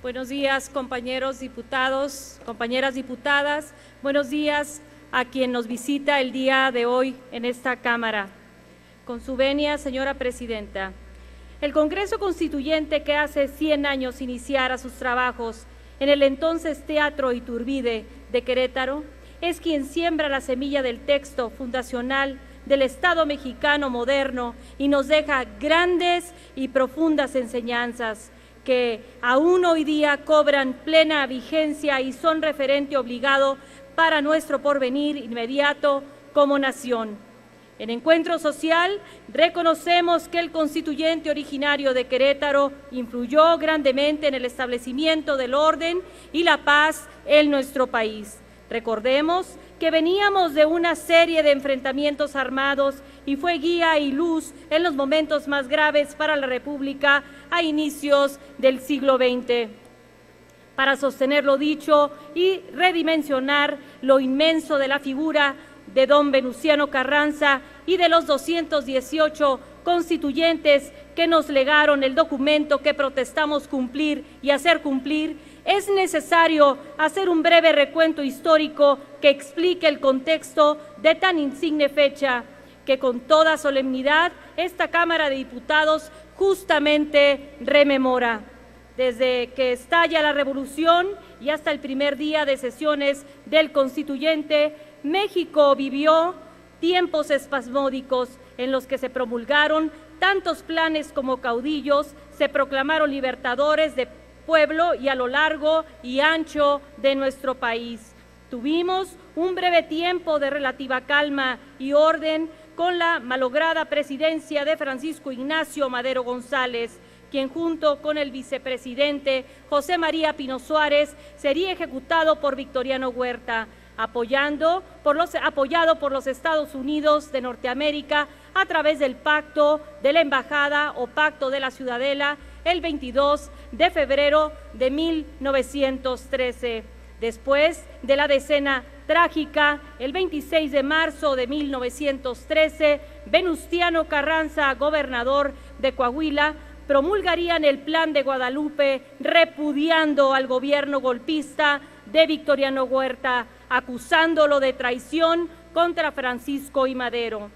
Buenos días, compañeros diputados, compañeras diputadas. Buenos días a quien nos visita el día de hoy en esta Cámara. Con su venia, señora Presidenta, el Congreso Constituyente, que hace 100 años iniciara sus trabajos en el entonces Teatro Iturbide de Querétaro, es quien siembra la semilla del texto fundacional del Estado mexicano moderno y nos deja grandes y profundas enseñanzas que aún hoy día cobran plena vigencia y son referente obligado para nuestro porvenir inmediato como nación. En Encuentro Social reconocemos que el constituyente originario de Querétaro influyó grandemente en el establecimiento del orden y la paz en nuestro país. Recordemos que veníamos de una serie de enfrentamientos armados y fue guía y luz en los momentos más graves para la República a inicios del siglo XX. Para sostener lo dicho y redimensionar lo inmenso de la figura de don Venustiano Carranza y de los 218 constituyentes que nos legaron el documento que protestamos cumplir y hacer cumplir, es necesario hacer un breve recuento histórico que explique el contexto de tan insigne fecha que con toda solemnidad esta Cámara de Diputados justamente rememora. Desde que estalla la Revolución y hasta el primer día de sesiones del Constituyente, México vivió tiempos espasmódicos en los que se promulgaron tantos planes como caudillos, se proclamaron libertadores de pueblo y a lo largo y ancho de nuestro país. Tuvimos un breve tiempo de relativa calma y orden con la malograda presidencia de Francisco Ignacio Madero González, quien junto con el vicepresidente José María Pino Suárez sería ejecutado por Victoriano Huerta, apoyado por los Estados Unidos de Norteamérica a través del Pacto de la Embajada o Pacto de la Ciudadela el 22 de febrero de 1913. Después de la decena trágica, el 26 de marzo de 1913, Venustiano Carranza, gobernador de Coahuila, promulgarían el Plan de Guadalupe, repudiando al gobierno golpista de Victoriano Huerta, acusándolo de traición contra Francisco I. Madero.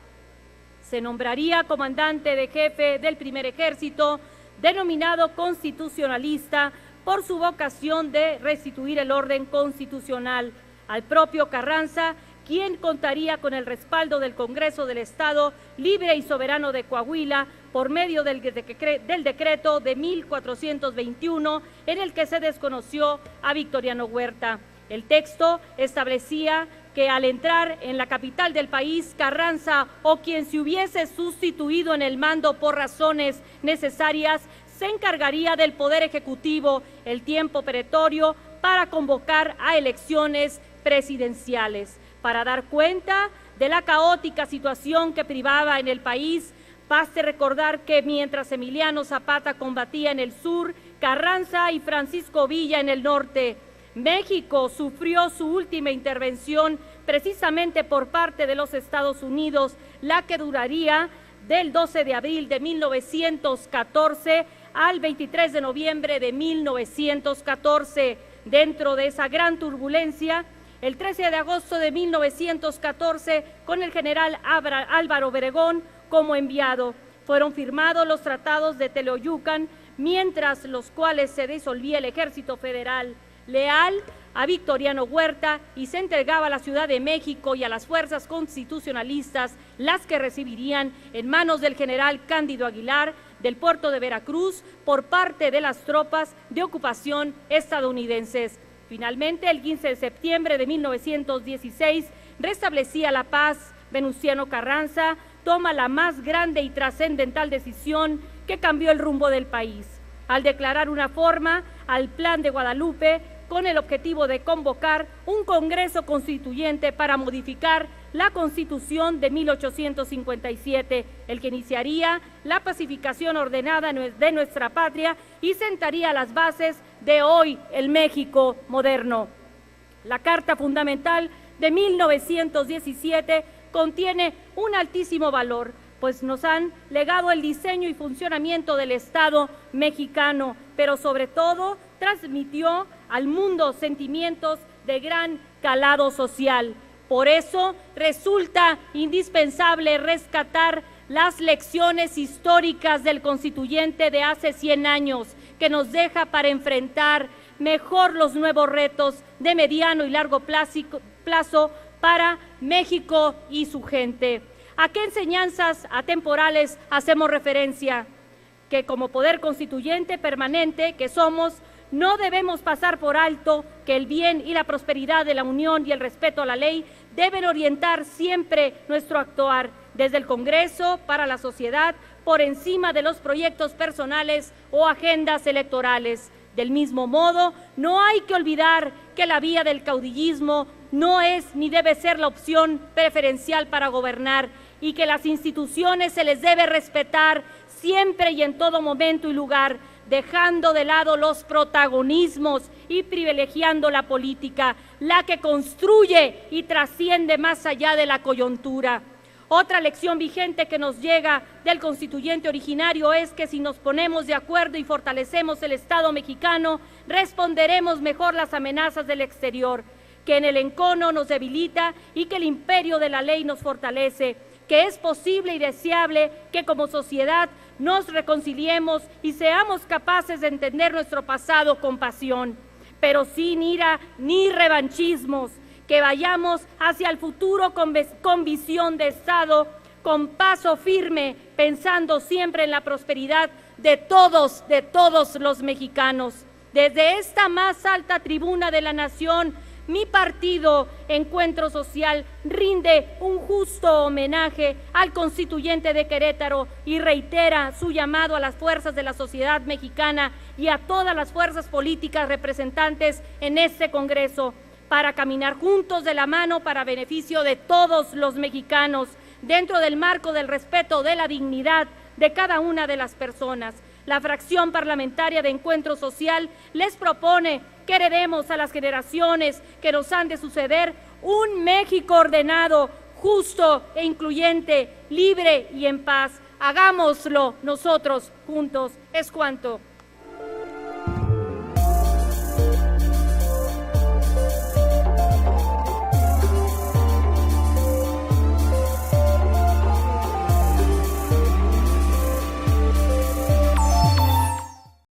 Se nombraría comandante de jefe del primer ejército, denominado constitucionalista, por su vocación de restituir el orden constitucional. Al propio Carranza, quien contaría con el respaldo del Congreso del Estado Libre y Soberano de Coahuila por medio del decreto de 1421, en el que se desconoció a Victoriano Huerta. El texto establecía que al entrar en la capital del país, Carranza o quien se hubiese sustituido en el mando por razones necesarias, se encargaría del Poder Ejecutivo el tiempo perentorio para convocar a elecciones presidenciales. Para dar cuenta de la caótica situación que privaba en el país, baste recordar que mientras Emiliano Zapata combatía en el sur, Carranza y Francisco Villa en el norte, México sufrió su última intervención precisamente por parte de los Estados Unidos, la que duraría del 12 de abril de 1914 al 23 de noviembre de 1914. Dentro de esa gran turbulencia, el 13 de agosto de 1914, con el general Álvaro Obregón como enviado, fueron firmados los tratados de Teoloyucan, mientras los cuales se disolvía el Ejército Federal, leal a Victoriano Huerta, y se entregaba a la Ciudad de México y a las fuerzas constitucionalistas, las que recibirían en manos del general Cándido Aguilar del puerto de Veracruz por parte de las tropas de ocupación estadounidenses. Finalmente, el 15 de septiembre de 1916, restablecía la paz. Venustiano Carranza toma la más grande y trascendental decisión que cambió el rumbo del país, al declarar una forma al Plan de Guadalupe con el objetivo de convocar un Congreso Constituyente para modificar la Constitución de 1857, el que iniciaría la pacificación ordenada de nuestra patria y sentaría las bases de hoy el México moderno. La Carta Fundamental de 1917 contiene un altísimo valor, pues nos han legado el diseño y funcionamiento del Estado mexicano, pero sobre todo transmitió al mundo sentimientos de gran calado social. Por eso resulta indispensable rescatar las lecciones históricas del constituyente de hace 100 años, que nos deja para enfrentar mejor los nuevos retos de mediano y largo plazo para México y su gente. ¿A qué enseñanzas atemporales hacemos referencia? Que como poder constituyente permanente que somos, no debemos pasar por alto que el bien y la prosperidad de la Unión y el respeto a la ley deben orientar siempre nuestro actuar, desde el Congreso para la sociedad, por encima de los proyectos personales o agendas electorales. Del mismo modo, no hay que olvidar que la vía del caudillismo no es ni debe ser la opción preferencial para gobernar y que las instituciones se les debe respetar siempre y en todo momento y lugar, dejando de lado los protagonismos y privilegiando la política, la que construye y trasciende más allá de la coyuntura. Otra lección vigente que nos llega del constituyente originario es que si nos ponemos de acuerdo y fortalecemos el Estado mexicano, responderemos mejor las amenazas del exterior, que en el encono nos debilita y que el imperio de la ley nos fortalece, que es posible y deseable que como sociedad nos reconciliemos y seamos capaces de entender nuestro pasado con pasión, pero sin ira ni revanchismos, que vayamos hacia el futuro con visión de Estado, con paso firme, pensando siempre en la prosperidad de todos los mexicanos. Desde esta más alta tribuna de la nación, mi partido, Encuentro Social, rinde un justo homenaje al constituyente de Querétaro y reitera su llamado a las fuerzas de la sociedad mexicana y a todas las fuerzas políticas representantes en este Congreso para caminar juntos de la mano para beneficio de todos los mexicanos, dentro del marco del respeto de la dignidad de cada una de las personas. La fracción parlamentaria de Encuentro Social les propone que heredemos a las generaciones que nos han de suceder un México ordenado, justo e incluyente, libre y en paz. Hagámoslo nosotros juntos. Es cuanto.